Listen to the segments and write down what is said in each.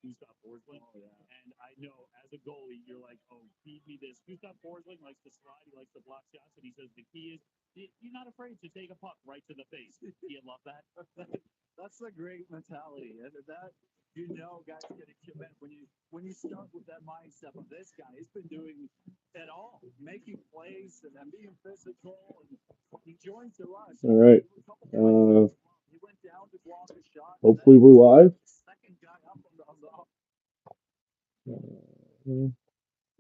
Gustav Forsling. And I know as a goalie, you're like, oh, feed me this. Gustav Forsling likes to slide. He likes to block shots. And he says the key is you're not afraid to take a puck right to the face. Do you love that? That's a great mentality, and that guys get a commit when you start with that mindset of this guy. He's been doing it all, making plays and being physical, and he joined to us. All right. He went down to block a shot. Hopefully we're live. Second guy up on the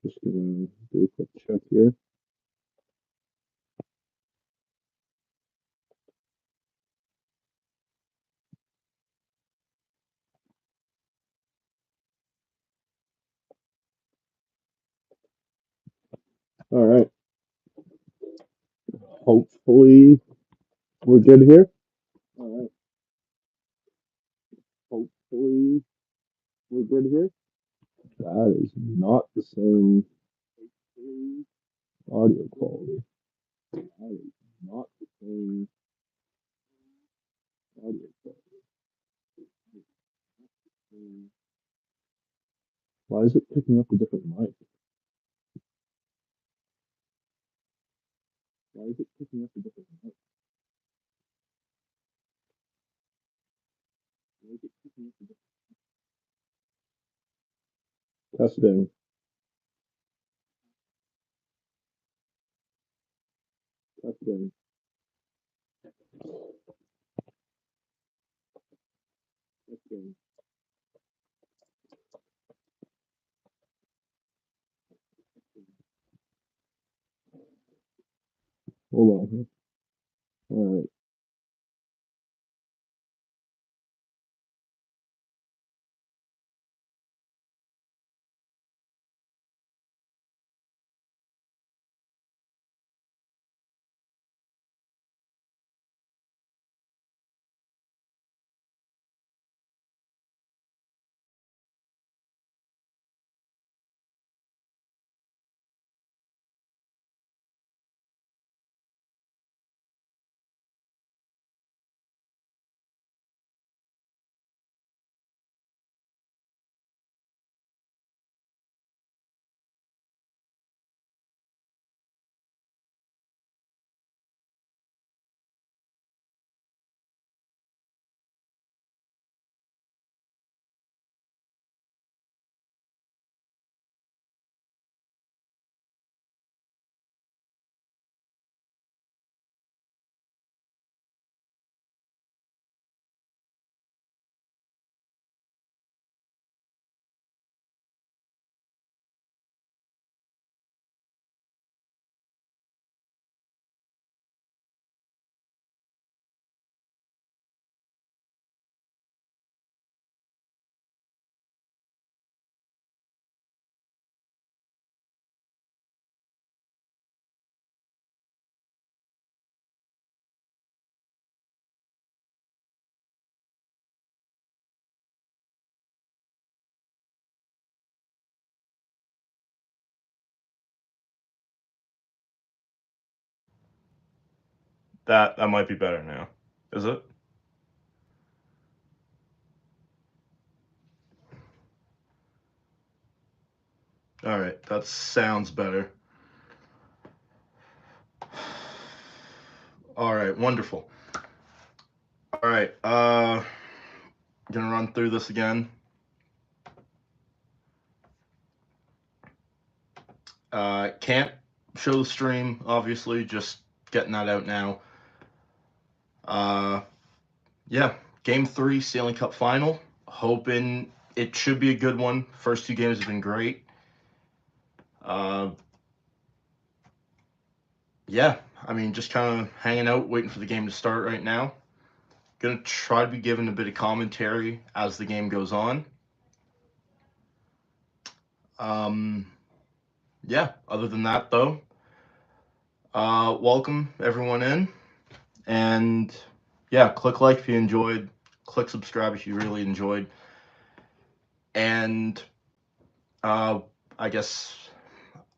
Just gonna do a quick check here. All right. Hopefully we're good here. All right. Hopefully we're good here. That is not the same audio quality. That is not the same audio quality. Why is it picking up a different mic? Why is it picking up a different mic? Why is it picking up a different Testing. Testing. Testing. Hold on here. All right. That might be better now. Is it? All right, that sounds better. All right, wonderful. All right, gonna run through this again. Can't show the stream, obviously, just getting that out now. Yeah, Game 3, Stanley Cup Final. Hoping it should be a good one. First two games have been great. Yeah, I mean, just kind of hanging out, waiting for the game to start right now. Gonna try to be giving a bit of commentary as the game goes on. Yeah, other than that, though, welcome everyone in. And yeah, click like if you enjoyed, click subscribe if you really enjoyed. And I guess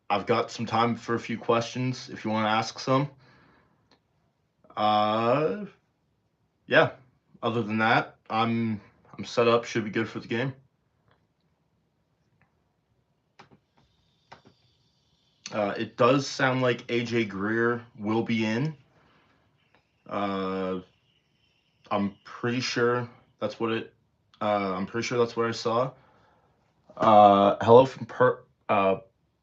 I've got some time for a few questions if you want to ask some. Yeah, other than that, I'm set up, should be good for the game. It does sound like AJ Greer will be in. I'm pretty sure that's what it. I'm pretty sure that's what I saw. Hello from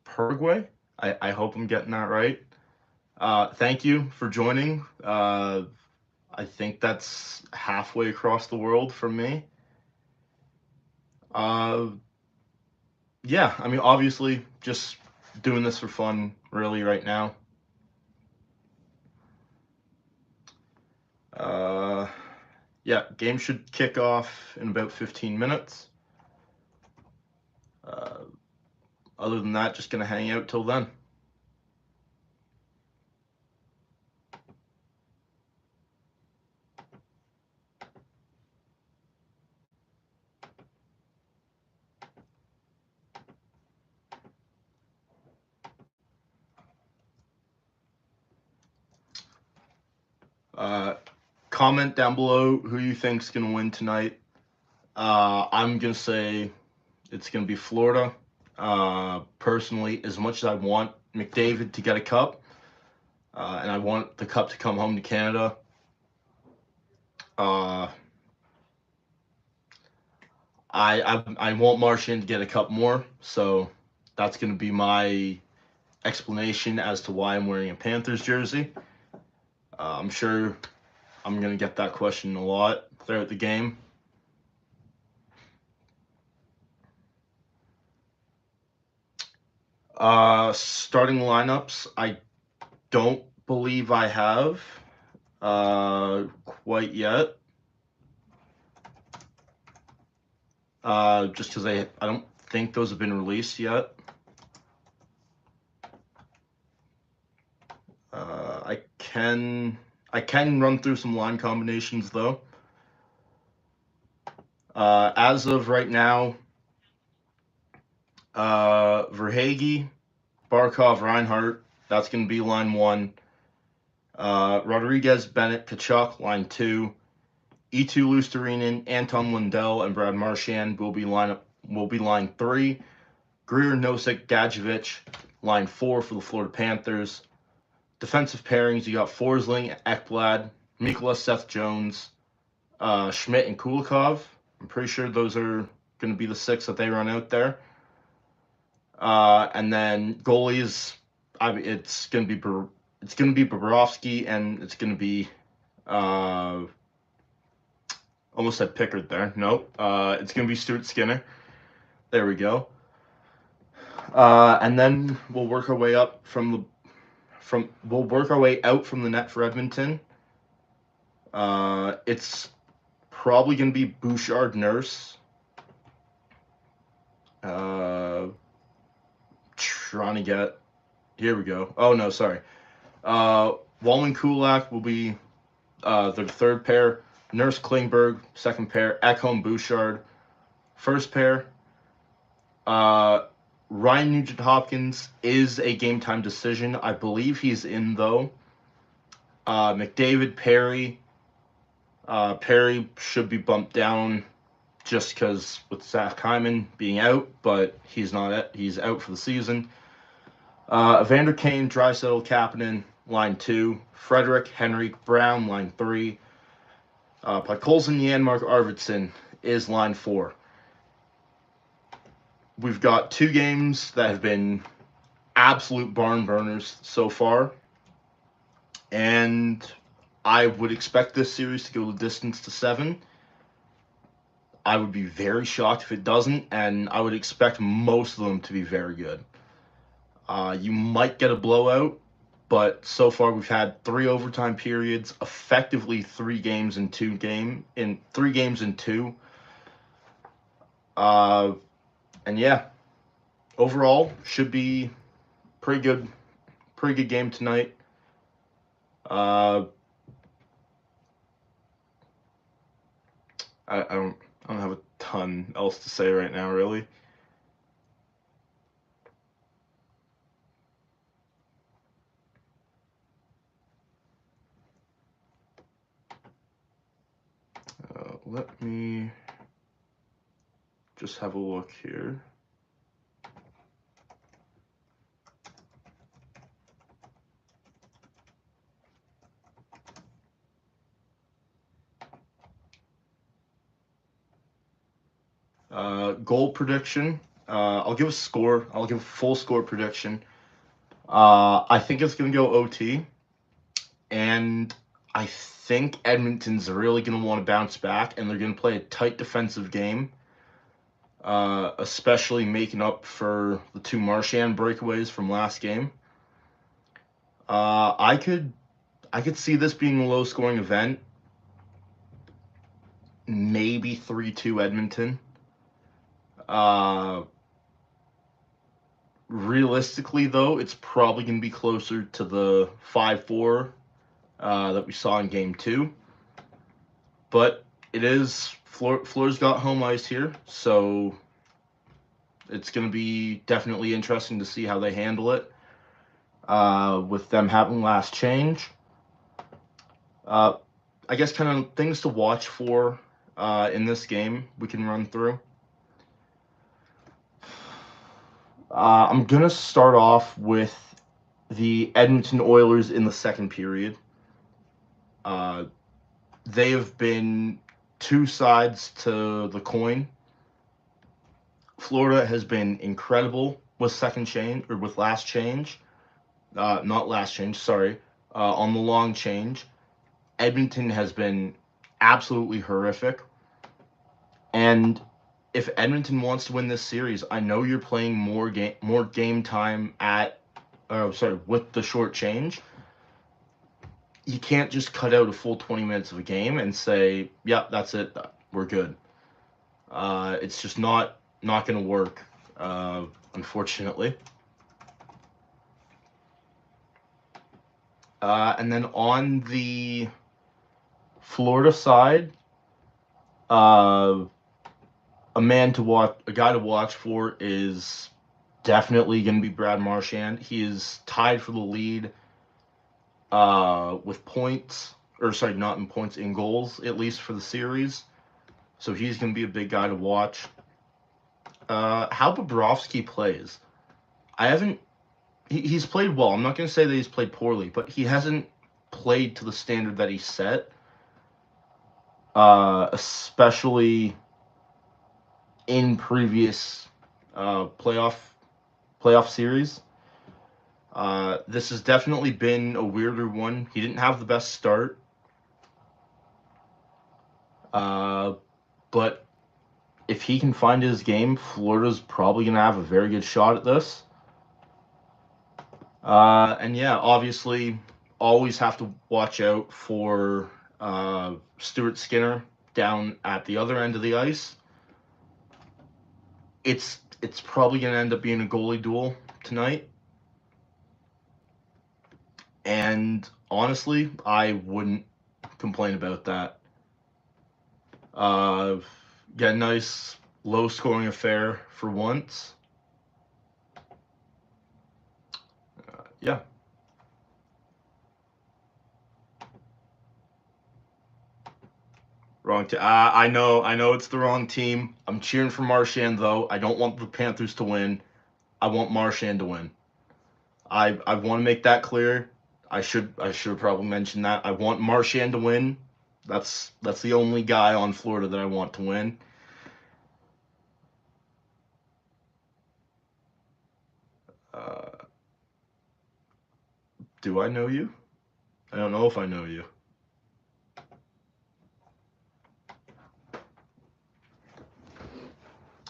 Paraguay. I hope I'm getting that right. Thank you for joining. I think that's halfway across the world from me. Yeah, I mean, obviously, just doing this for fun, really, right now. Yeah, game should kick off in about 15 minutes. Other than that, just gonna hang out till then. Comment down below who you think's gonna win tonight. I'm gonna say it's gonna be Florida. Personally, as much as I want McDavid to get a cup, and I want the cup to come home to Canada, I want Marchand to get a cup more. So that's gonna be my explanation as to why I'm wearing a Panthers jersey. I'm sure I'm gonna get that question a lot throughout the game. Starting lineups, I don't believe I have quite yet. Just because I don't think those have been released yet. I can run through some line combinations though. As of right now, Verhaeghe, Barkov, Reinhardt, that's going to be line 1. Rodriguez, Bennett, Kachuk, line 2. E2 Lusterinen, Anton Lundell, and Brad Marchand will be line 3. Greer, Nosek, Gadjevich, line 4 for the Florida Panthers. Defensive pairings, you got Forsling, Ekblad, Mikula, Seth Jones, Schmidt, and Kulikov. I'm pretty sure those are going to be the 6 that they run out there. And then goalies, it's going to be Bobrovsky, and it's going to be almost said Pickard there. Nope. It's going to be Stuart Skinner. There we go. And then we'll work our way up we'll work our way out from the net for Edmonton. It's probably going to be Bouchard, Nurse. Trying to get. Here we go. Oh no, sorry. Wallman Kulak will be the third pair. Nurse Klingberg, second pair. Ekholm Bouchard, first pair. Ryan Nugent Hopkins is a game time decision. I believe he's in though. McDavid, Perry. Perry should be bumped down just because with Zach Hyman being out, but he's not. He's out for the season. Evander Kane, Draisaitl, Kapanen, line 2. Frederick, Henrik, Brown, line 3. Podkolzin, Janmark, Arvidsson is line 4. We've got 2 games that have been absolute barn burners so far, and I would expect this series to go the distance to 7. I would be very shocked if it doesn't, and I would expect most of them to be very good. You might get a blowout, but so far we've had 3 overtime periods, effectively 3 games in 2 and yeah, overall should be pretty good game tonight. I don't have a ton else to say right now, really. Let me just have a look here. Goal prediction. I'll give a score. I'll give a full score prediction. I think it's going to go OT. And I think Edmonton's really going to want to bounce back, and they're going to play a tight defensive game, especially making up for the 2 Marchand breakaways from last game. I could see this being a low-scoring event. Maybe 3-2 Edmonton. Realistically, though, it's probably going to be closer to the 5-4 that we saw in Game 2. But it is, Floor's got home ice here, so it's going to be definitely interesting to see how they handle it with them having last change. I guess kind of things to watch for in this game we can run through. I'm going to start off with the Edmonton Oilers in the second period. They have been 2 sides to the coin. Florida has been incredible with second change, or with last change. Not last change, sorry. On the long change. Edmonton has been absolutely horrific. And if Edmonton wants to win this series, I know you're playing more game time with the short change. You can't just cut out a full 20 minutes of a game and say, "Yep, that's it. We're good." It's just not going to work, unfortunately. And then on the Florida side, a guy to watch for is definitely going to be Brad Marchand. He is tied for the lead with points, or sorry, not in points, in goals, at least for the series. So he's going to be a big guy to watch. How Bobrovsky plays. He's played well. I'm not going to say that he's played poorly, but he hasn't played to the standard that he set, especially in previous playoff series. This has definitely been a weirder one. He didn't have the best start, but if he can find his game, Florida's probably going to have a very good shot at this. And yeah, obviously, always have to watch out for Stuart Skinner down at the other end of the ice. It's probably going to end up being a goalie duel tonight. And honestly, I wouldn't complain about that. Get a nice low-scoring affair for once. Yeah. Wrong team. I know it's the wrong team. I'm cheering for Marchand, though. I don't want the Panthers to win. I want Marchand to win. I want to make that clear. I should have probably mentioned that. I want Marchand to win. That's the only guy on Florida that I want to win. Do I know you? I don't know if I know you.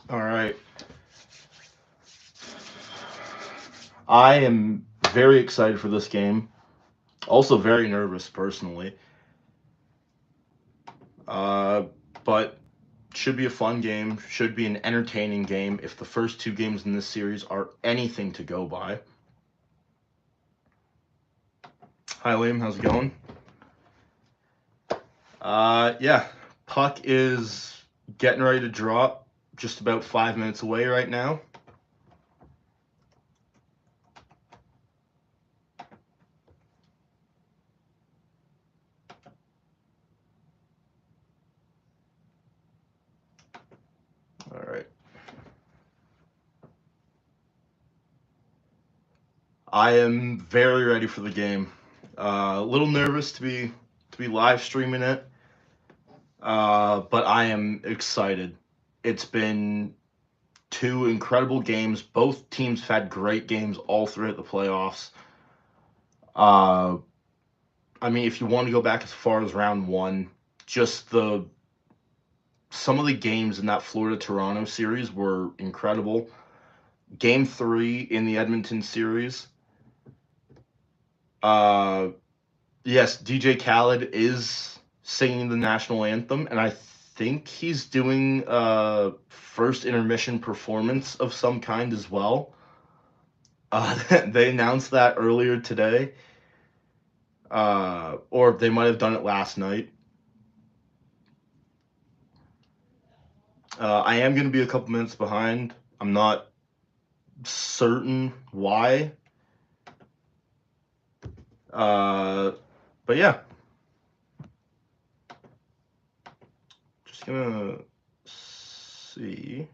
All right. I am very excited for this game. Also very nervous personally. But should be a fun game. Should be an entertaining game if the first 2 games in this series are anything to go by. Hi, Liam. How's it going? Yeah. Puck is getting ready to drop. Just about 5 minutes away right now. All right. I am very ready for the game. A little nervous to be live streaming it, but I am excited. It's been 2 incredible games. Both teams have had great games all throughout the playoffs. I mean, if you want to go back as far as round 1, just some of the games in that Florida-Toronto series were incredible. Game 3 in the Edmonton series. Yes, DJ Khaled is singing the national anthem, and I think he's doing a first intermission performance of some kind as well. They announced that earlier today, or they might have done it last night. I am going to be a couple minutes behind. I'm not certain why. But yeah. Just gonna see.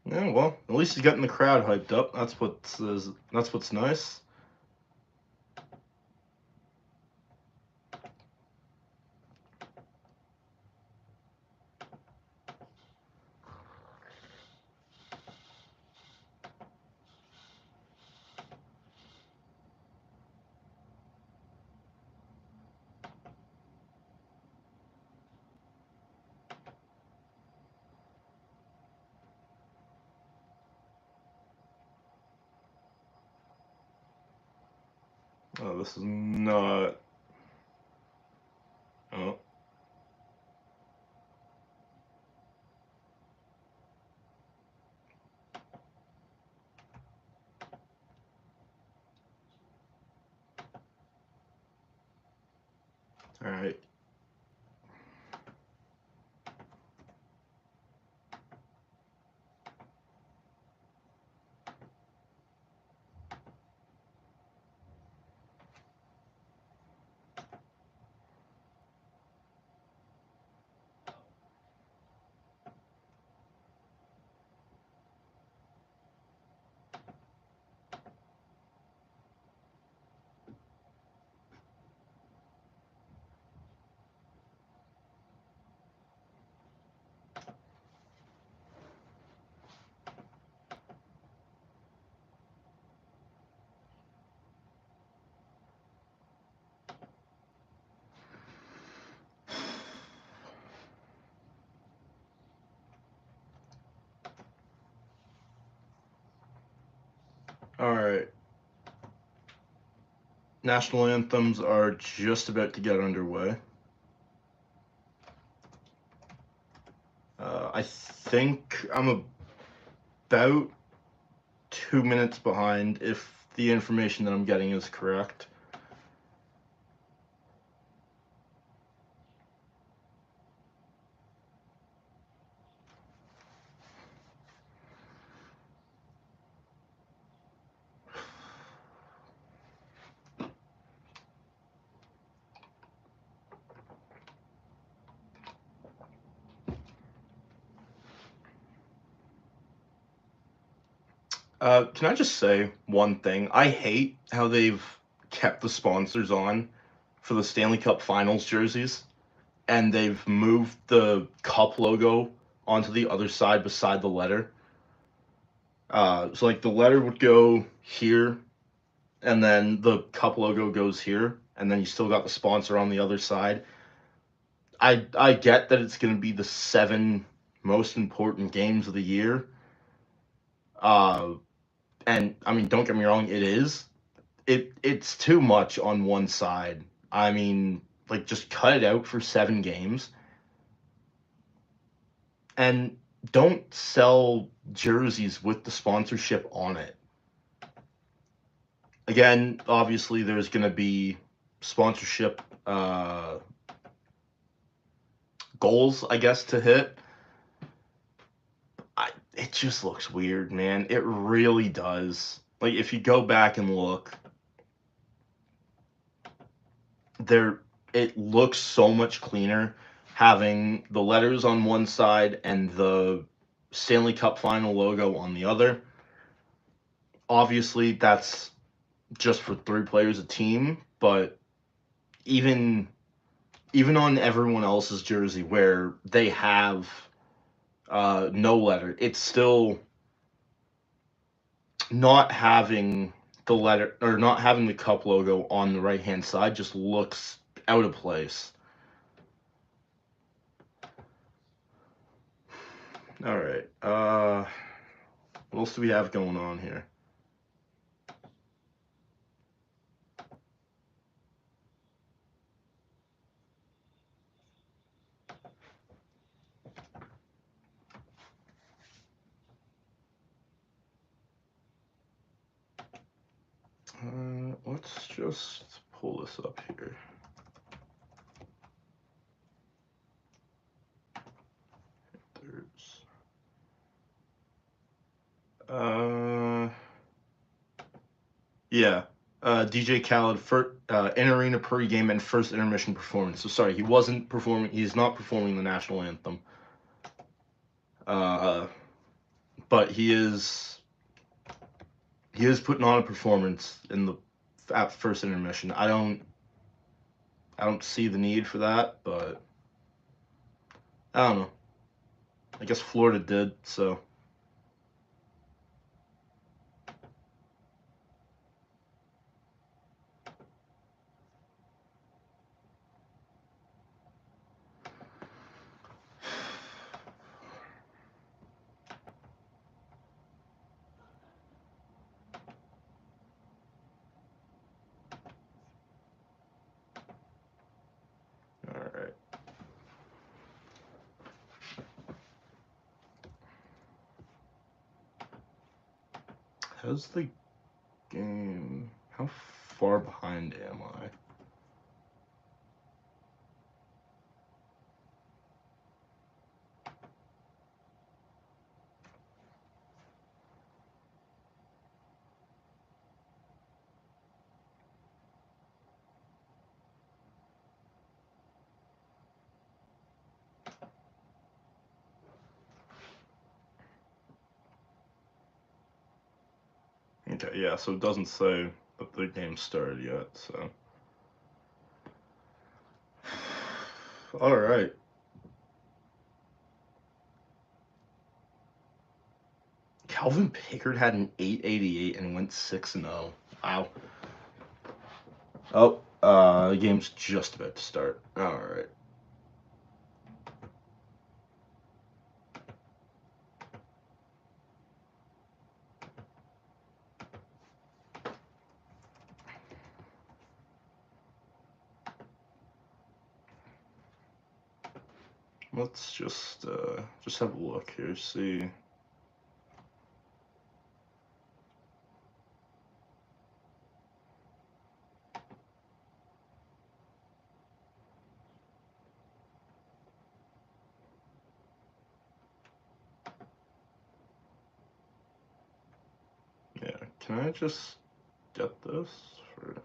Yeah, well, at least he's getting the crowd hyped up. That's what's nice. Oh, this is not. Oh. All right. All right. National anthems are just about to get underway. I think I'm about 2 minutes behind if the information that I'm getting is correct. Can I just say one thing? I hate how they've kept the sponsors on for the Stanley Cup Finals jerseys, and they've moved the cup logo onto the other side beside the letter. So like the letter would go here, and then the cup logo goes here, and then you still got the sponsor on the other side. I get that it's going to be the 7 most important games of the year. And I mean, don't get me wrong, it is. It's too much on one side. I mean, like just cut it out for 7 games. And don't sell jerseys with the sponsorship on it. Again, obviously, there's going to be sponsorship goals, I guess, to hit. It just looks weird, man. It really does. Like, if you go back and look, it looks so much cleaner having the letters on one side and the Stanley Cup final logo on the other. Obviously, that's just for 3 players a team, but even on everyone else's jersey where they have no letter, it's still not having the letter or not having the cup logo on the right hand side just looks out of place. All right. What else do we have going on here? Let's just pull this up here. There's yeah. DJ Khaled for in arena pregame and first intermission performance. So sorry, he wasn't performing. He's not performing the national anthem. But he is putting on a performance at first intermission. I don't see the need for that, but I don't know. I guess Florida did, so. All right. How's the game? How far behind am I? Okay, yeah, so it doesn't say that the game started yet, so. All right. Calvin Pickard had an 888 and went 6-0. Wow. Oh, the game's just about to start. All right. Let's just have a look here, see. Yeah, can I just get this for...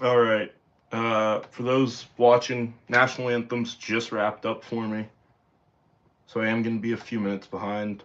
All right. For those watching, national anthems just wrapped up for me, so I am going to be a few minutes behind.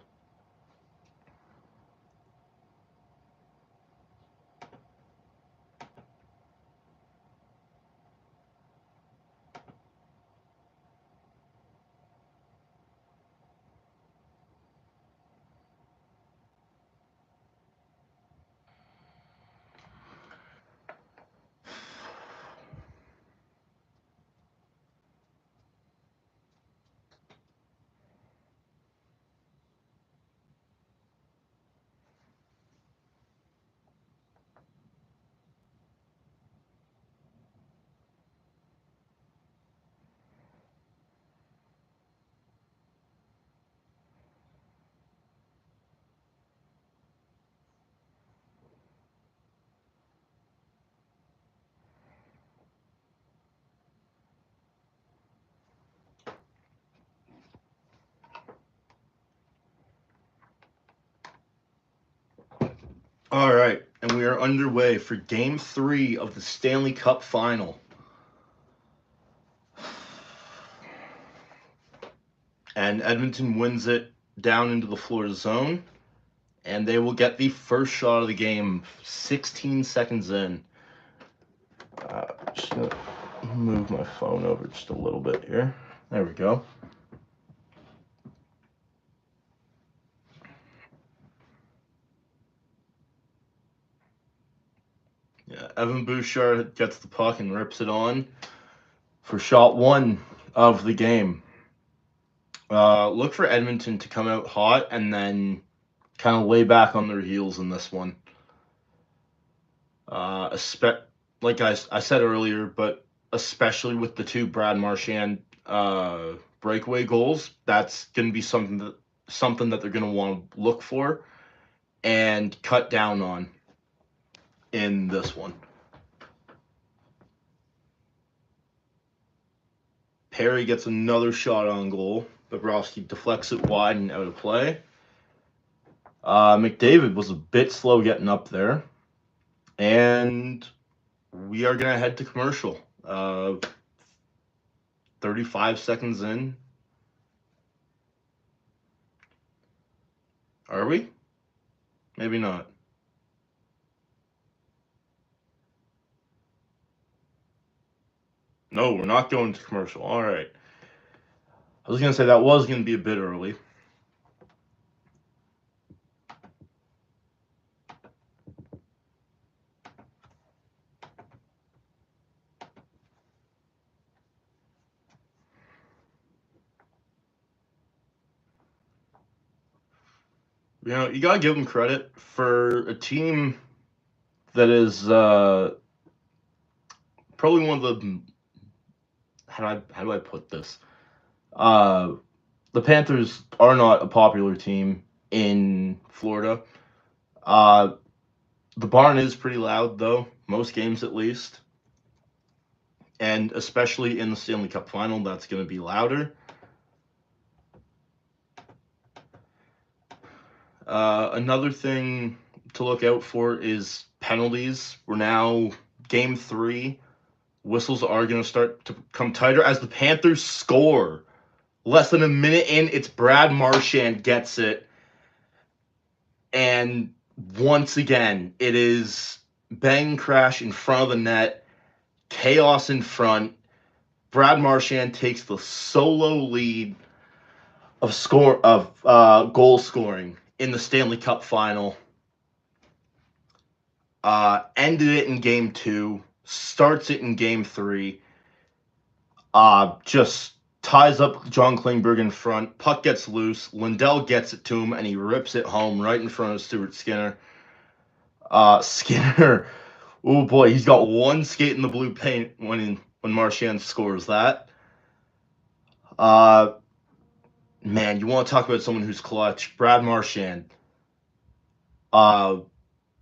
All right, and we are underway for Game 3 of the Stanley Cup Final. And Edmonton wins it down into the Florida zone, and they will get the first shot of the game 16 seconds in. Just going to move my phone over just a little bit here. There we go. Yeah, Evan Bouchard gets the puck and rips it on for shot 1 of the game. Look for Edmonton to come out hot and then kind of lay back on their heels in this one. Like I said earlier, but especially with the 2 Brad Marchand breakaway goals, that's going to be something that they're going to want to look for and cut down on in this one. Perry gets another shot on goal. Bobrovsky deflects it wide and out of play. McDavid was a bit slow getting up there. And we are going to head to commercial. 35 seconds in. Are we? Maybe not. No, we're not going to commercial. All right. I was going to say that was going to be a bit early. You know, you got to give them credit for a team that is probably one of the... How do I put this? The Panthers are not a popular team in Florida. The barn is pretty loud, though, most games at least. And especially in the Stanley Cup Final, that's going to be louder. Another thing to look out for is penalties. We're now Game 3. Whistles are going to start to come tighter as the Panthers score. Less than a minute in, it's Brad Marchand gets it. And once again, it is bang crash in front of the net, chaos in front. Brad Marchand takes the solo lead of goal scoring in the Stanley Cup Final. Ended it in Game 2, starts it in Game 3. Just ties up John Klingberg in front. Puck gets loose. Lindell gets it to him, and he rips it home right in front of Stuart Skinner. Skinner, oh boy, he's got one skate in the blue paint when Marchand scores that. Man, you want to talk about someone who's clutch? Brad Marchand.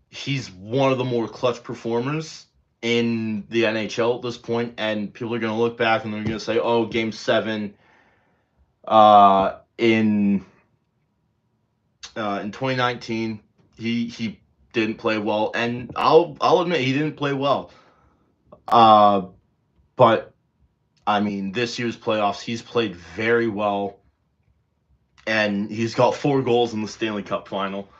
He's one of the more clutch performers in the NHL at this point, and people are going to look back and they're going to say, "Oh, Game 7 in 2019, he didn't play well," and I'll admit he didn't play well. But I mean, this year's playoffs, he's played very well, and he's got 4 goals in the Stanley Cup Final.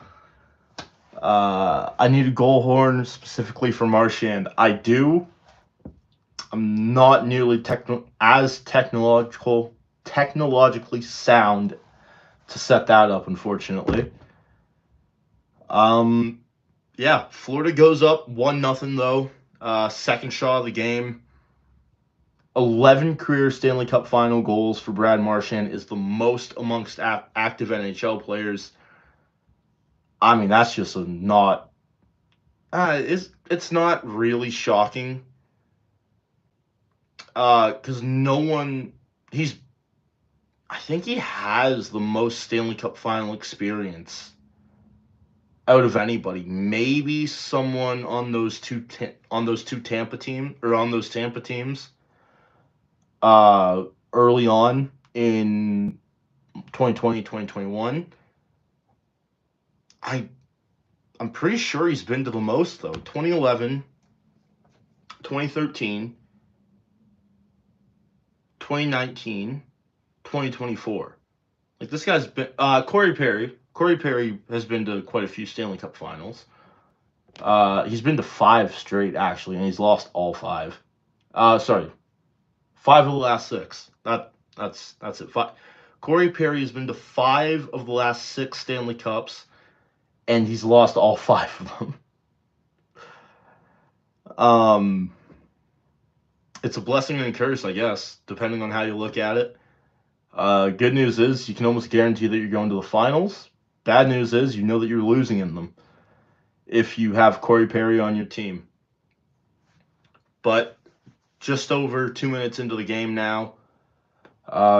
I need a goal horn specifically for Marchand. I do. I'm not nearly technologically sound to set that up, unfortunately. Yeah, Florida goes up 1-0 though. Second shot of the game. 11 career Stanley Cup Final goals for Brad Marchand is the most amongst active NHL players. I mean, that's just not. It's not really shocking. Because no one. I think he has the most Stanley Cup Final experience out of anybody. Maybe someone on those two Tampa teams. Early on in 2020, 2021. I I'm pretty sure he's been to the most, though. 2011, 2013, 2019, 2024. Like, this guy's been... Corey Perry. Corey Perry has been to quite a few Stanley Cup finals. He's been to 5 straight, actually, and he's lost all 5. Sorry. 5 of the last 6. That's it. Corey Perry has been to 5 of the last 6 Stanley Cups, and he's lost all 5 of them. It's a blessing and a curse, I guess, depending on how you look at it. Good news is you can almost guarantee that you're going to the finals. Bad news is you know that you're losing in them if you have Corey Perry on your team. But just over 2 minutes into the game now,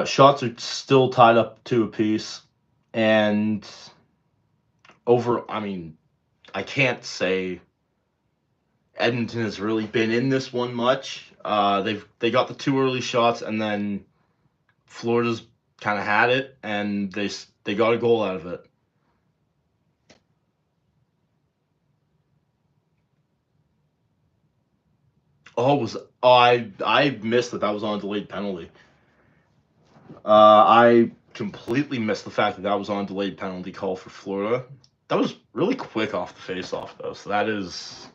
shots are still tied up 2 apiece. And I can't say Edmonton has really been in this one much. They got the 2 early shots, and then Florida's kind of had it, and they got a goal out of it. I missed that was on a delayed penalty. I completely missed the fact that was on a delayed penalty call for Florida. That was really quick off the face-off, though, so that is...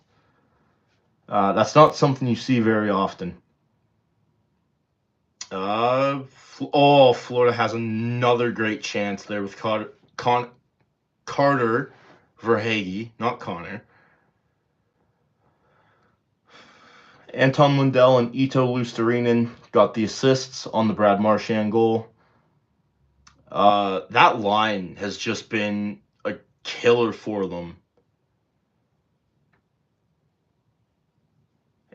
that's not something you see very often. Florida has another great chance there with Carter Verhaeghe, not Connor. Anton Lundell and Ito Luostarinen got the assists on the Brad Marchand goal. That line has just been a killer for them.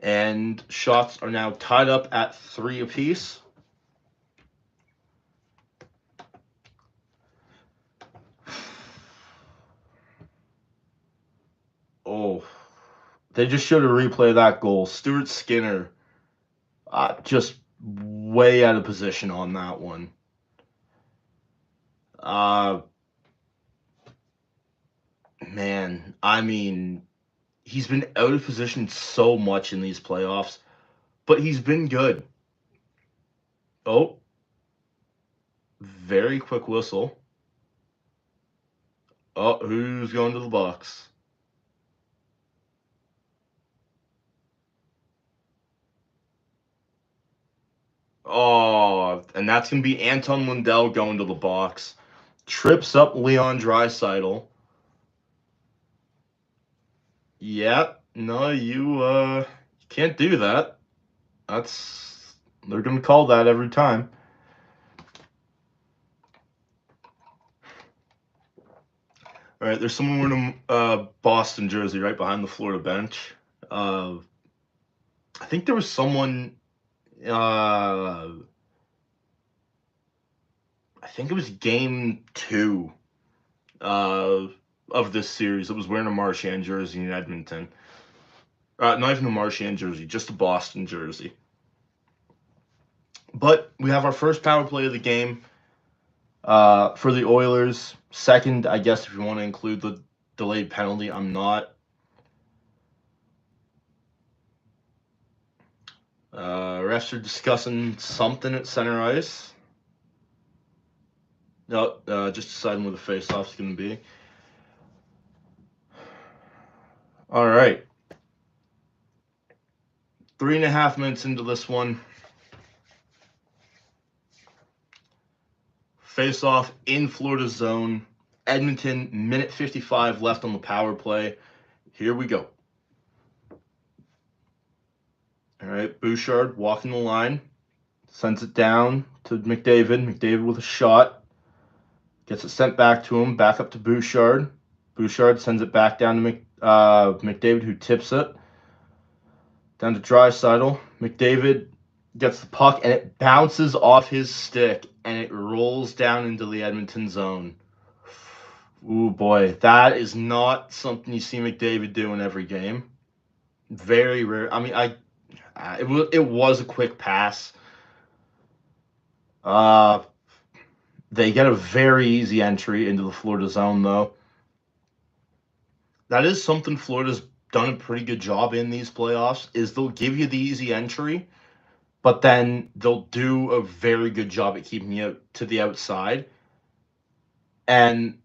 And shots are now tied up at 3 apiece. Oh, they just showed a replay of that goal. Stuart Skinner, just way out of position on that one. Man, he's been out of position so much in these playoffs, but he's been good. Oh, very quick whistle. Oh, who's going to the box? Oh, and that's going to be Anton Lundell going to the box. Trips up Leon Draisaitl. Yeah, no, you can't do that. They're going to call that every time. All right, there's someone wearing a Boston jersey right behind the Florida bench. I think there was someone... I think it was game 2 of this series. It was wearing a Marchand jersey in Edmonton. Not even a Marchand jersey, just a Boston jersey. But we have our first power play of the game for the Oilers. Second, I guess, if you want to include the delayed penalty. I'm not. Refs are discussing something at center ice. No, just deciding where the face-off is going to be. All right. 3.5 minutes into this one. Face-off in Florida's zone. Edmonton, minute 55 left on the power play. Here we go. All right, Bouchard walking the line. Sends it down to McDavid. McDavid with a shot. Gets it sent back to him. Back up to Bouchard. Bouchard sends it back down to McDavid, who tips it. Down to Draisaitl. McDavid gets the puck, and it bounces off his stick, and it rolls down into the Edmonton zone. Ooh, boy. That is not something you see McDavid do in every game. Very rare. It was a quick pass. They get a very easy entry into the Florida zone, though. that is something Florida's done a pretty good job in these playoffs, is they'll give you the easy entry, but then they'll do a very good job at keeping you to the outside. And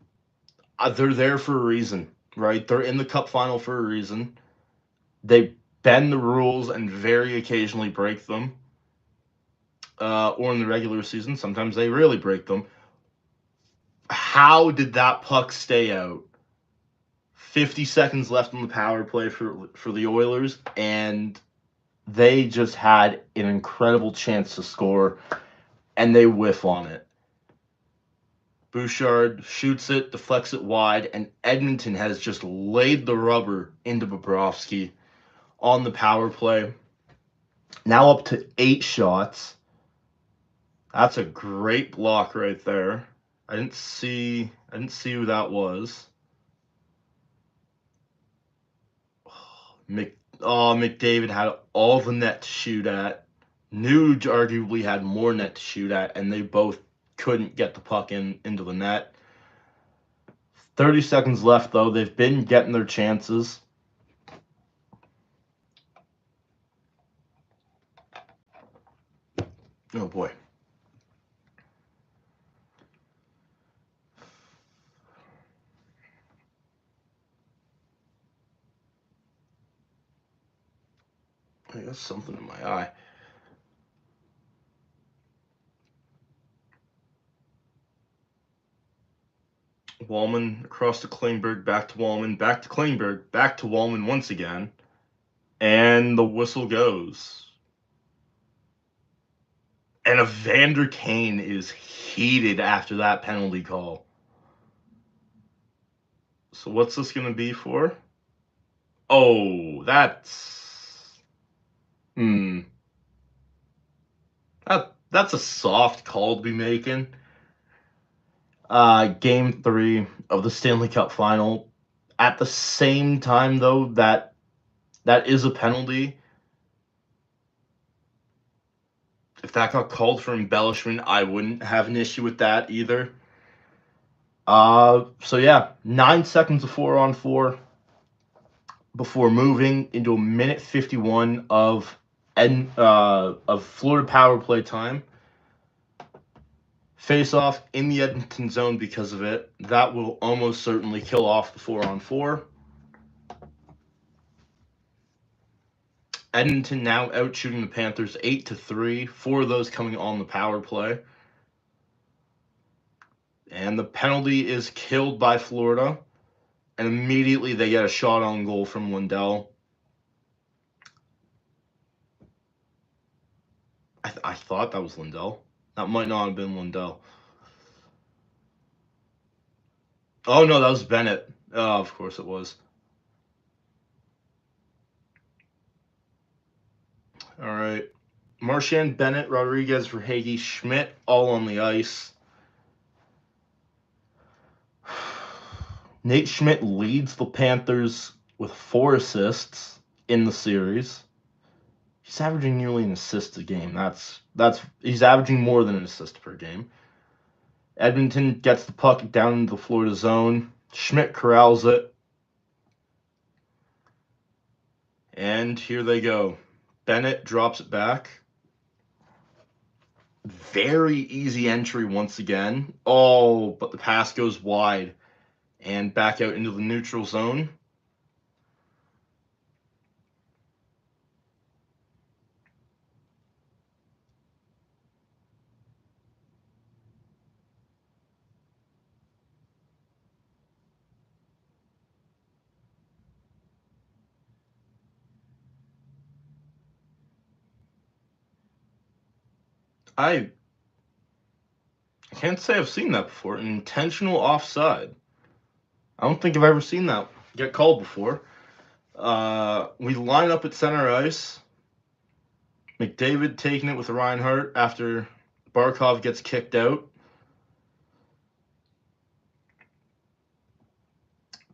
they're there for a reason, right? They're in the cup final for a reason. They bend the rules and very occasionally break them. Or in the regular season, sometimes they really break them. How did that puck stay out? 50 seconds left on the power play for the Oilers, and they just had an incredible chance to score, and they whiff on it. Bouchard shoots it, deflects it wide, and Edmonton has just laid the rubber into Bobrovsky on the power play. Now up to 8 shots. That's a great block right there. I didn't see who that was. McDavid had all the net to shoot at. Nuge arguably had more net to shoot at, and they both couldn't get the puck into the net. 30 seconds left, though. They've been getting their chances. Oh, boy. I got something in my eye. Wallman across to Klingberg, back to Wallman, back to Klingberg, back to Wallman once again. And the whistle goes. And Evander Kane is heated after that penalty call. So what's this going to be for? Oh, that's... That's a soft call to be making. Game 3 of the Stanley Cup Final. At the same time, though, that is a penalty. If that got called for embellishment, I wouldn't have an issue with that either. So yeah, 9 seconds of 4-on-4 before moving into a minute 51 of Florida power play time. Face off in the Edmonton zone because of it. That will almost certainly kill off the 4-on-4. Edmonton now out shooting the Panthers 8-3. 4 of those coming on the power play. And the penalty is killed by Florida. And immediately they get a shot on goal from Lindell. I thought that was Lindell. That might not have been Lindell. Oh, no, that was Bennett. Oh, of course it was. All right. Marchand, Bennett, Rodriguez, Verhaeghe, Schmidt, all on the ice. Nate Schmidt leads the Panthers with 4 assists in the series. He's averaging nearly an assist a game. He's averaging more than an assist per game. Edmonton gets the puck down into the Florida zone. Schmidt corrals it. And here they go. Bennett drops it back. Very easy entry once again. Oh, but the pass goes wide. And back out into the neutral zone. I can't say I've seen that before. An intentional offside. I don't think I've ever seen that get called before. We line up at center ice. McDavid taking it with Reinhart after Barkov gets kicked out.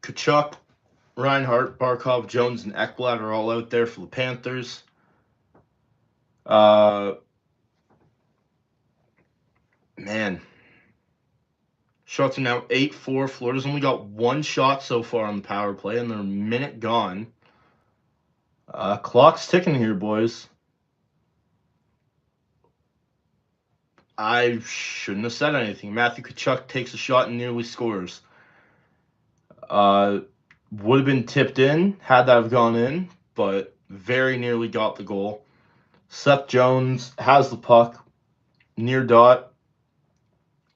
Kachuk, Reinhart, Barkov, Jones, and Ekblad are all out there for the Panthers. Man. Shots are now 8-4. Florida's only got one shot so far on the power play, and they're a minute gone. Clock's ticking here, boys. I shouldn't have said anything. Matthew Tkachuk takes a shot and nearly scores. Would have been tipped in had that have gone in, but very nearly got the goal. Seth Jones has the puck near dot,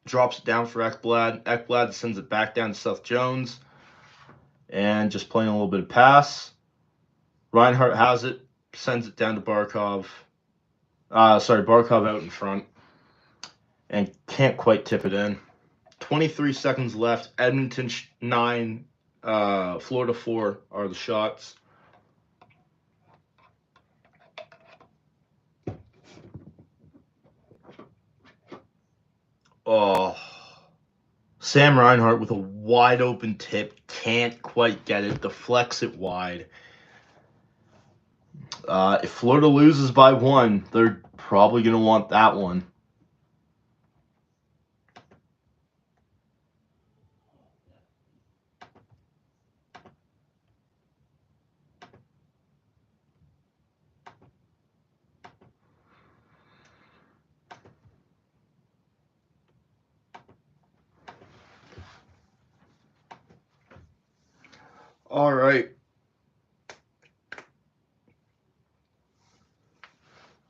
drops it down for Ekblad. Ekblad sends it back down to Seth Jones, and just playing a little bit of pass. Reinhart has it, sends it down to Barkov. Barkov out in front, and can't quite tip it in. 23 seconds left. Edmonton 9, Florida 4 are the shots. Oh, Sam Reinhart with a wide open tip. Can't quite get it. Deflects it wide. If Florida loses by 1, they're probably going to want that one. All right.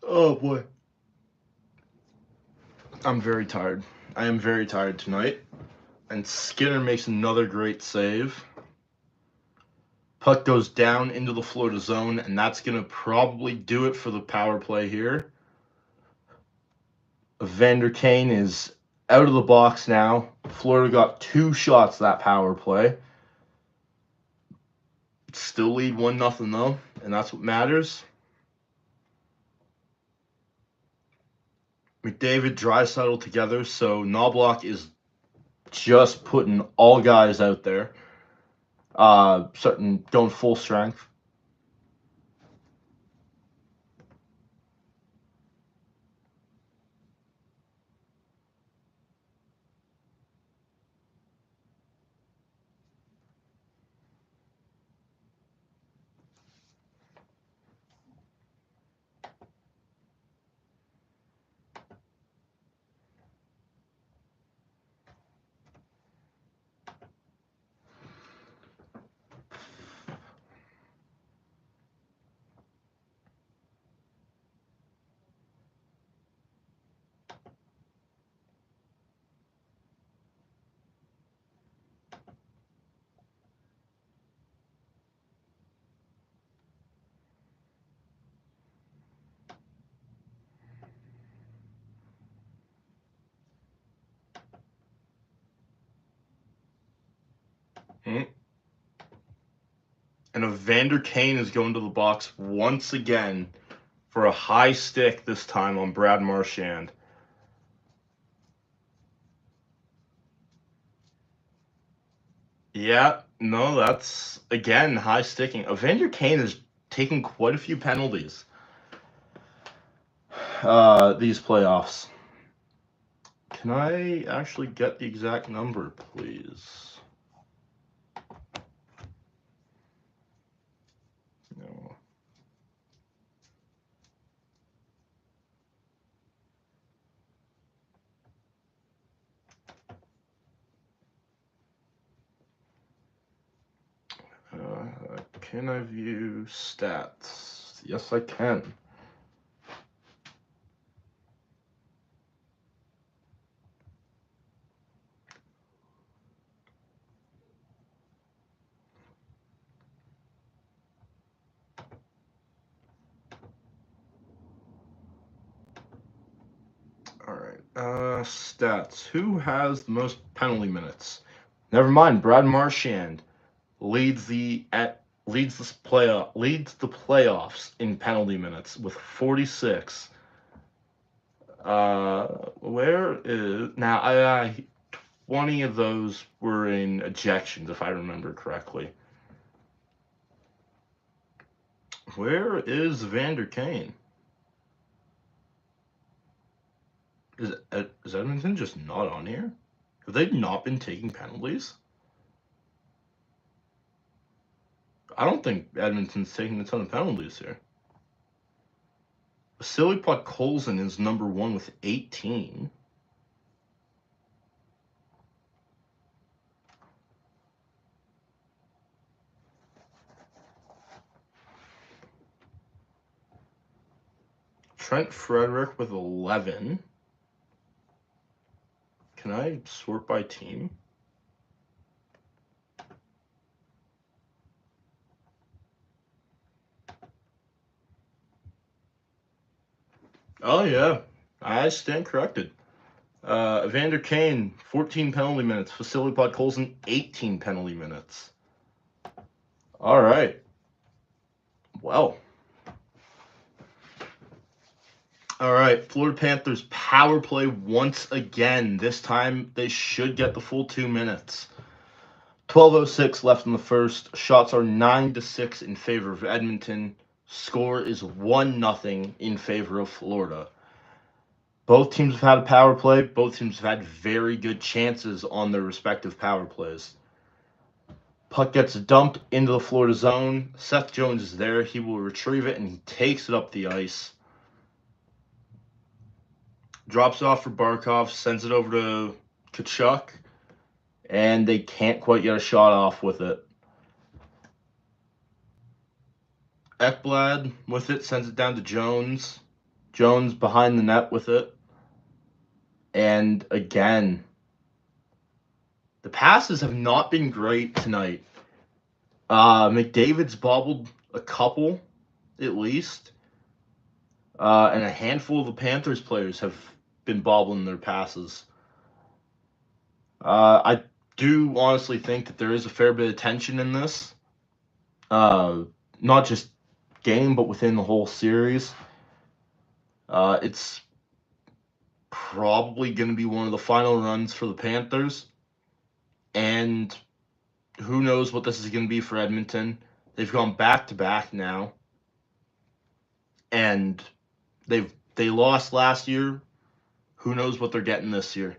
Oh, boy. I'm very tired. I am very tired tonight. And Skinner makes another great save. Puck goes down into the Florida zone, and that's going to probably do it for the power play here. Vander Kane is out of the box now. Florida got 2 shots that power play. Still lead 1-0 though, and that's what matters. McDavid, Draisaitl together, so Knobloch is just putting all guys out there. Going full strength. And Evander Kane is going to the box once again for a high stick this time on Brad Marchand. Yeah, no, that's, again, high sticking. Evander Kane is taking quite a few penalties these playoffs. Can I actually get the exact number, please? No. Can I view stats? Yes, I can. All right. Stats. Who has the most penalty minutes? Never mind. Brad Marchand leads the playoffs in penalty minutes with 46. Where is now? 20 of those were in ejections, if I remember correctly. Where is Vander Kane? Is Edmonton just not on here? Have they not been taking penalties? I don't think Edmonton's taking a ton of penalties here. Vasily Podkolzin is number 1 with 18. Trent Frederick with 11. Can I sort by team? Oh, yeah. I stand corrected. Evander Kane, 14 penalty minutes. Vasily Podkolzin, 18 penalty minutes. All right. Well. All right. Florida Panthers power play once again. This time they should get the full 2 minutes. 12:06 left in the first. Shots are 9-6 in favor of Edmonton. Score is 1-0 in favor of Florida. Both teams have had a power play. Both teams have had very good chances on their respective power plays. Puck gets dumped into the Florida zone. Seth Jones is there. He will retrieve it, and he takes it up the ice. Drops it off for Barkov, sends it over to Tkachuk, and they can't quite get a shot off with it. Ekblad with it, sends it down to Jones. Jones behind the net with it. And again, the passes have not been great tonight. McDavid's bobbled a couple, at least. And a handful of the Panthers players have been bobbling their passes. I do honestly think that there is a fair bit of tension in this. Not just game, but within the whole series. It's probably going to be one of the final runs for the Panthers. And who knows what this is going to be for Edmonton. They've gone back-to-back now. And they lost last year. Who knows what they're getting this year.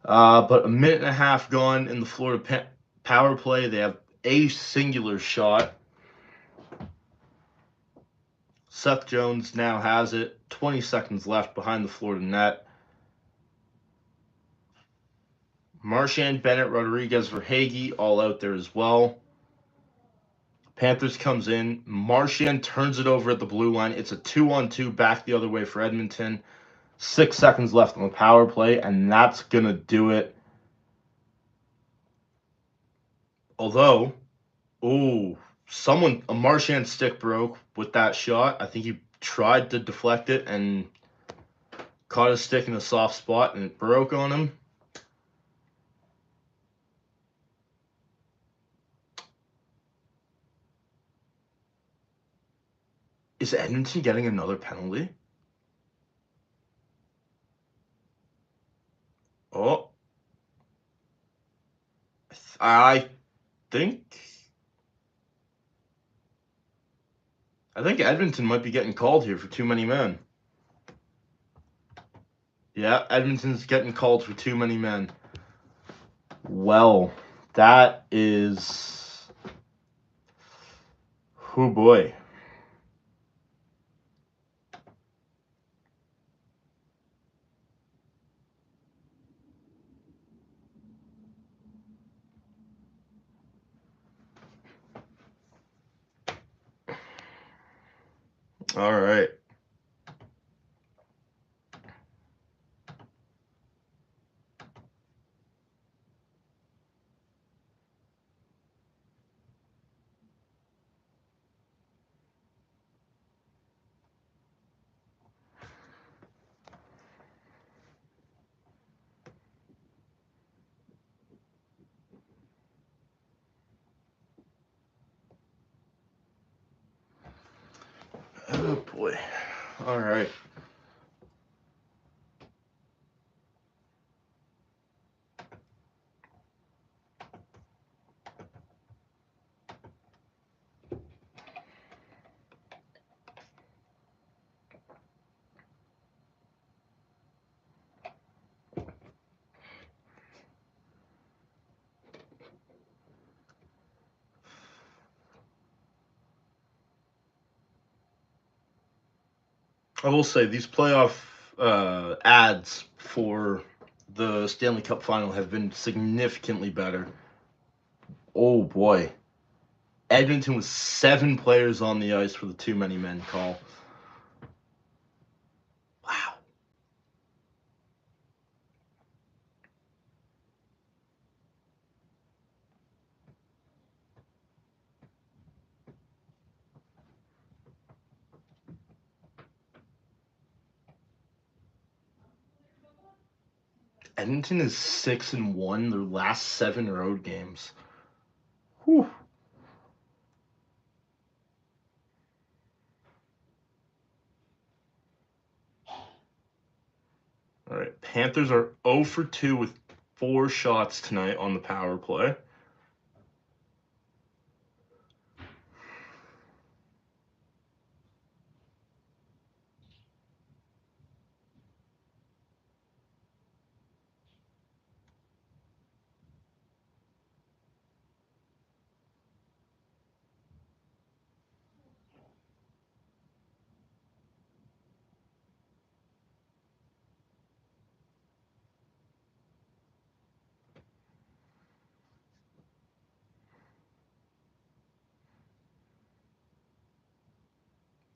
But a minute and a half gone in the Florida power play. They have a singular shot. Seth Jones now has it. 20 seconds left behind the Florida net. Marchand, Bennett, Rodriguez, Verhaeghe all out there as well. Panthers comes in. Marchand turns it over at the blue line. It's a 2-on-2 back the other way for Edmonton. 6 seconds left on the power play, and that's going to do it. Although, a Marchand stick broke with that shot. I think he tried to deflect it and caught his stick in a soft spot, and it broke on him. Is Edmonton getting another penalty? Oh. I think Edmonton might be getting called here for too many men. Yeah, Edmonton's getting called for too many men. Well, that is... Oh boy. All right. Oh boy. All right. I will say these playoff ads for the Stanley Cup final have been significantly better. Oh boy. Edmonton was 7 players on the ice for the too many men call. Wow. Edmonton is 6-1 their last 7 road games. Whew. All right, Panthers are 0 for 2 with 4 shots tonight on the power play.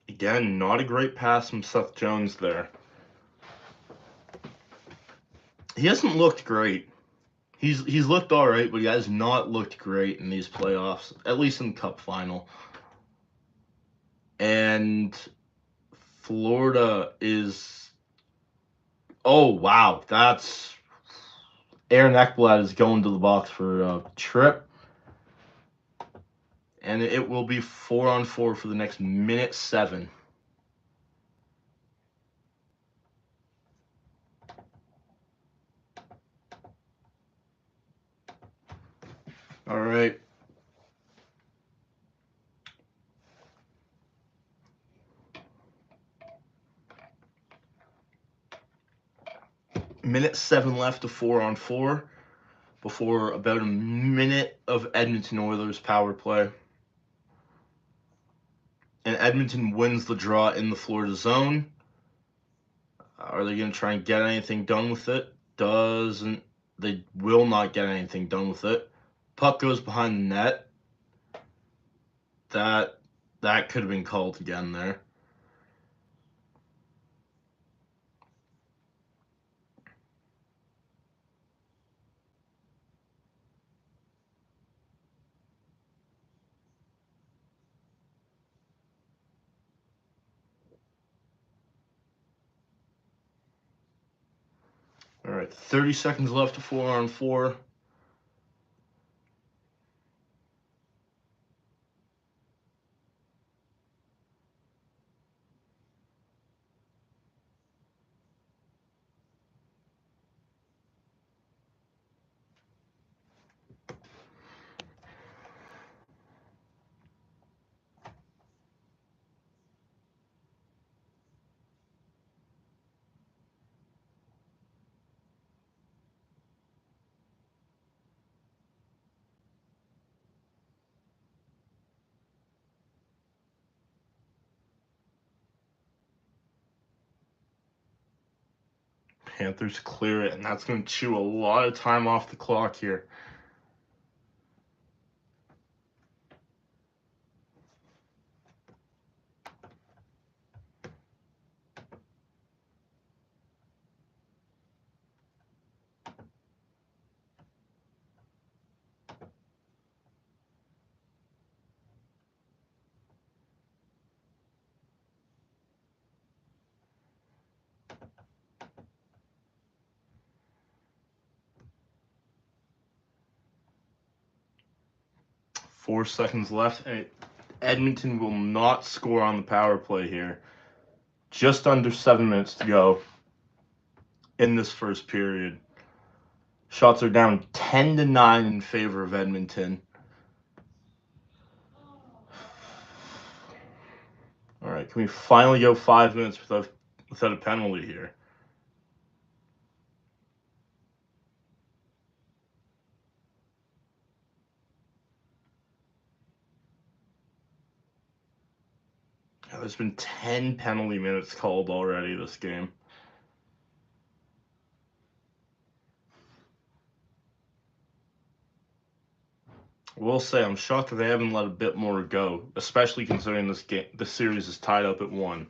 Again, not a great pass from Seth Jones there. He hasn't looked great. He's looked all right, but he has not looked great in these playoffs, at least in the Cup final. And Florida is... Oh, wow. That's... Aaron Ekblad is going to the box for a trip. And it will be 4-on-4 for the next minute 7. All right. Minute 7 left of 4-on-4 before about a minute of Edmonton Oilers power play. And Edmonton wins the draw in the Florida zone. Are they going to try and get anything done with it? They will not get anything done with it. Puck goes behind the net. That could have been called again there. All right, 30 seconds left to 4-on-4. Panthers clear it, and that's going to chew a lot of time off the clock here. Four seconds left, and Edmonton will not score on the power play here. Just under 7 minutes to go in this first period. Shots are down 10-9 in favor of Edmonton. All right, can we finally go 5 minutes without a penalty here? There's been 10 penalty minutes called already this game. We'll say I'm shocked that they haven't let a bit more go, especially considering this series is tied up at 1.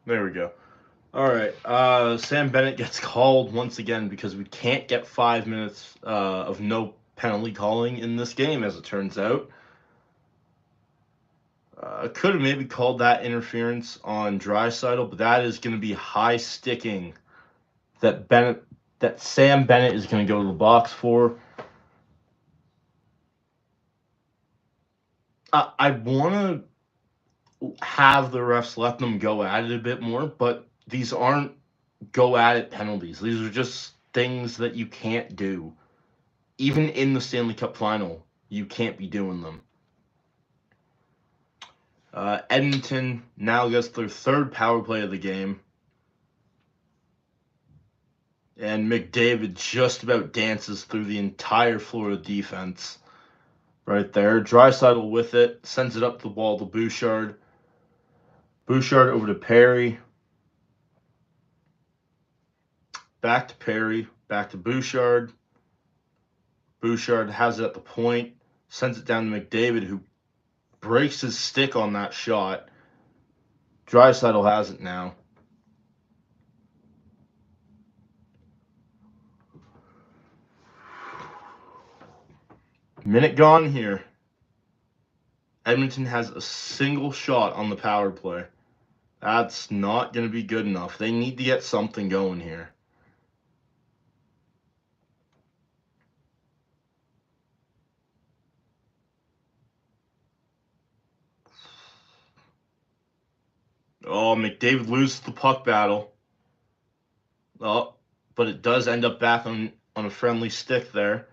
There we go. All right. Sam Bennett gets called once again because we can't get 5 minutes of no penalty calling in this game, as it turns out. Could have maybe called that interference on Draisaitl, but that is going to be high sticking that Sam Bennett is going to go to the box for. I want to have the refs let them go at it a bit more, but these aren't go at it penalties. These are just things that you can't do. Even in the Stanley Cup final, you can't be doing them. Edmonton now gets their 3rd power play of the game. And McDavid just about dances through the entire Florida defense right there. Draisaitl with it, sends it up the wall to Bouchard. Bouchard over to Perry. Back to Perry. Back to Bouchard. Bouchard has it at the point. Sends it down to McDavid, who breaks his stick on that shot. Draisaitl has it now. Minute gone here. Edmonton has a single shot on the power play. That's not going to be good enough. They need to get something going here. Oh, McDavid loses the puck battle. Oh, but it does end up back on a friendly stick there.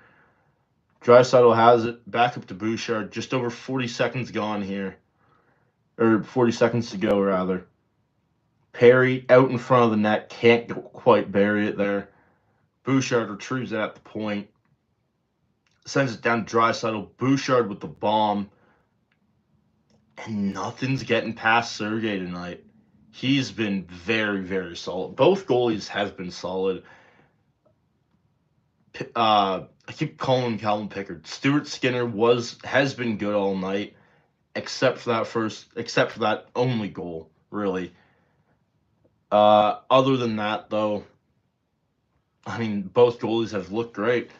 Draisaitl has it back up to Bouchard. Just over 40 seconds gone here. Or 40 seconds to go, rather. Perry out in front of the net. Can't quite bury it there. Bouchard retrieves it at the point. Sends it down to Draisaitl. Bouchard with the bomb. And nothing's getting past Sergei tonight. He's been very, very solid. Both goalies have been solid. I keep calling him Calvin Pickard. Stuart Skinner has been good all night, except for that only goal, really. Other than that, though, I mean, both goalies have looked great.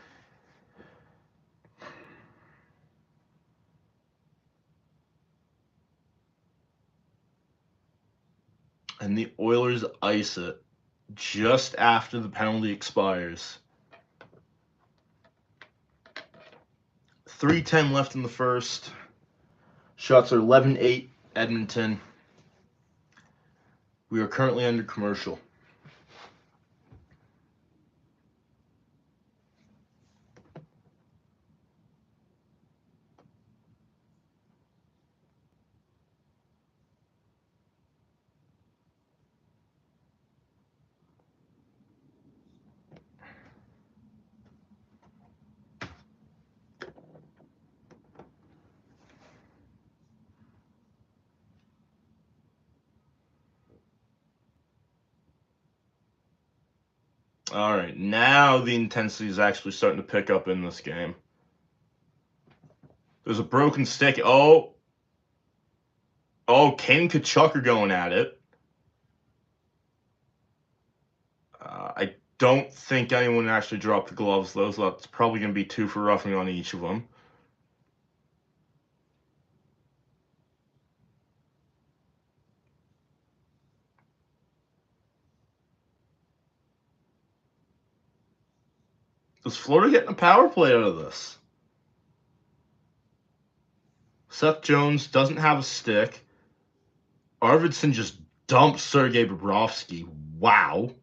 And the Oilers ice it just after the penalty expires. 3:10 left in the first. Shots are 11-8 Edmonton. We are currently under commercial. All right, now the intensity is actually starting to pick up in this game. There's a broken stick. Oh, Kane Kachuk are going at it. I don't think anyone actually dropped the gloves, though, so that's probably going to be 2 for roughing on each of them. Does Florida get a power play out of this? Seth Jones doesn't have a stick. Arvidsson just dumped Sergei Bobrovsky. Wow.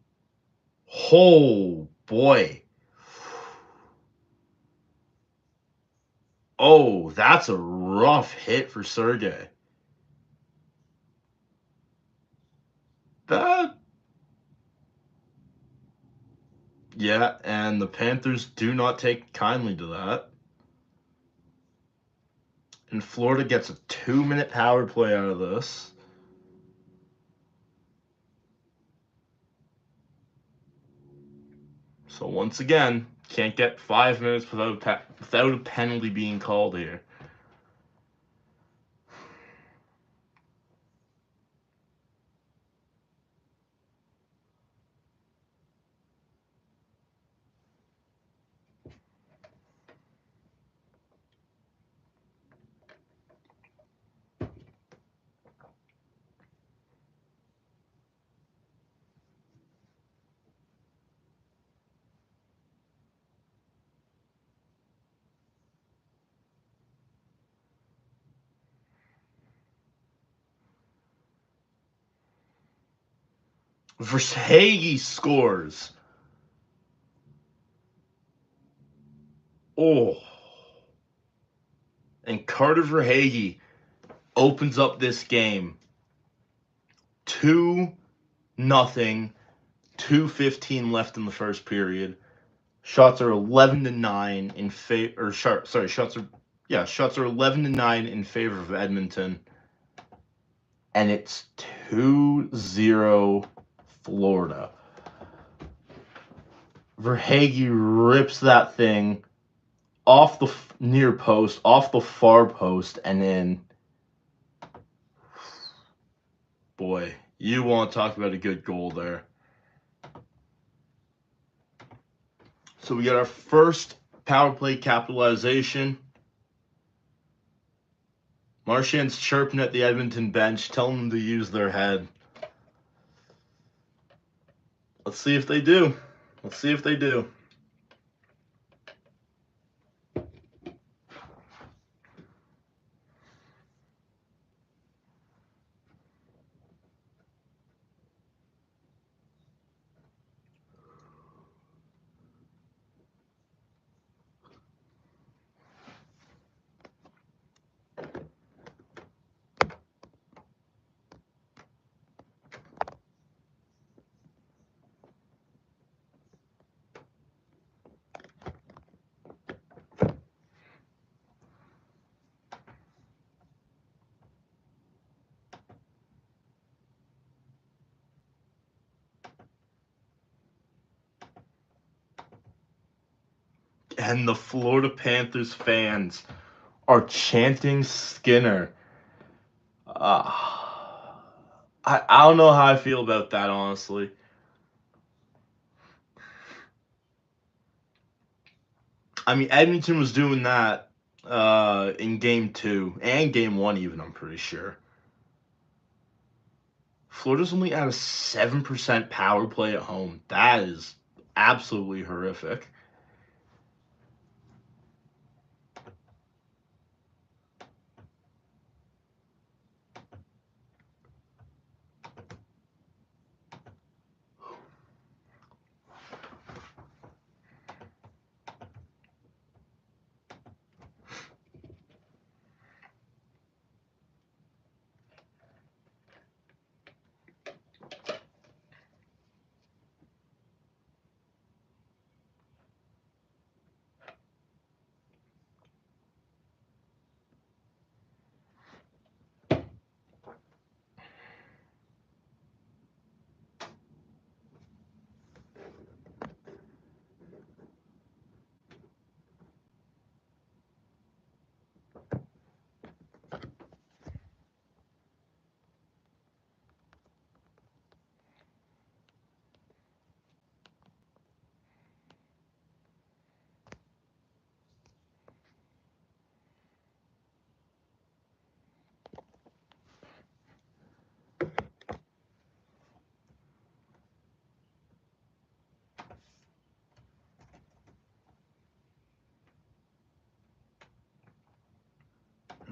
Oh, boy. Oh, that's a rough hit for Sergei. Yeah, and the Panthers do not take kindly to that. And Florida gets a 2-minute power play out of this. So once again, can't get 5 minutes without a penalty being called here. Verhage scores. Oh. And Carter Verhage opens up this game 2-0, 2:15 left in the first period. Shots are 11-9 in favor. Shots are 11-9 in favor of Edmonton, and it's 2-0 Florida. Verhage rips that thing off the near post, off the far post, and in. Boy, you want to talk about a good goal there. So we got our first power play capitalization. Marchand's chirping at the Edmonton bench, telling them to use their head. Let's see if they do. Let's see if they do. And the Florida Panthers fans are chanting Skinner. I don't know how I feel about that, honestly. I mean, Edmonton was doing that in Game 2 and Game 1 even, I'm pretty sure. Florida's only at a 7% power play at home. That is absolutely horrific.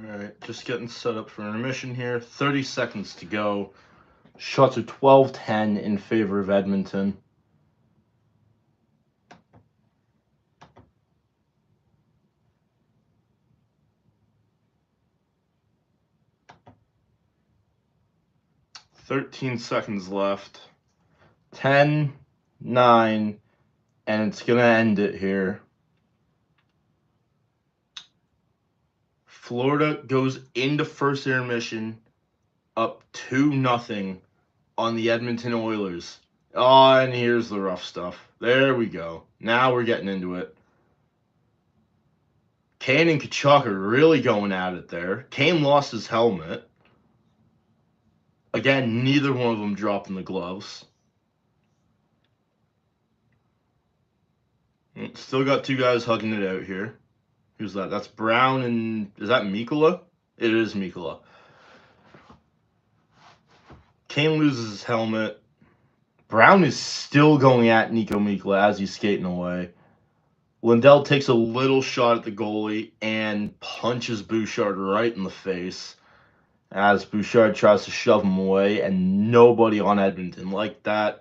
All right, just getting set up for intermission here. 30 seconds to go. Shots are 12-10 in favor of Edmonton. "13 seconds left. 10, 9, and it's going to end it here. Florida goes into first intermission up 2-0 on the Edmonton Oilers. Oh, and here's the rough stuff. There we go. Now we're getting into it. Kane and Kachuk are really going at it there. Kane lost his helmet. Again, neither one of them dropping the gloves. Still got two guys hugging it out here. Who's that? That's Brown and... Is that Mikkola? It is Mikkola. Kane loses his helmet. Brown is still going at Nico Mikkola as he's skating away. Lindell takes a little shot at the goalie and punches Bouchard right in the face as Bouchard tries to shove him away, and nobody on Edmonton liked that.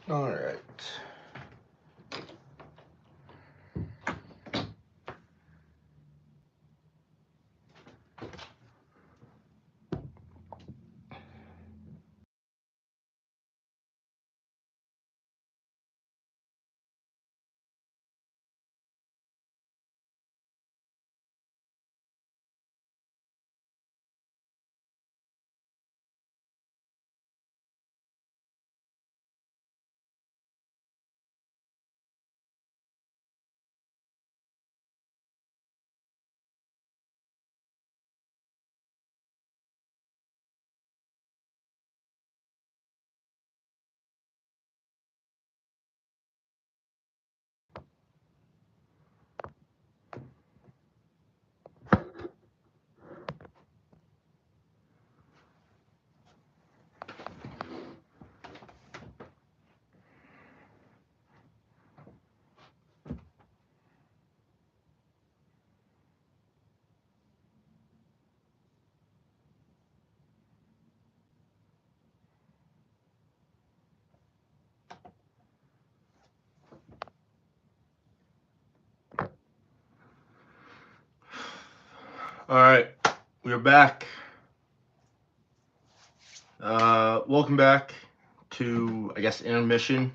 All right. All right, we're back. Welcome back to, I guess, intermission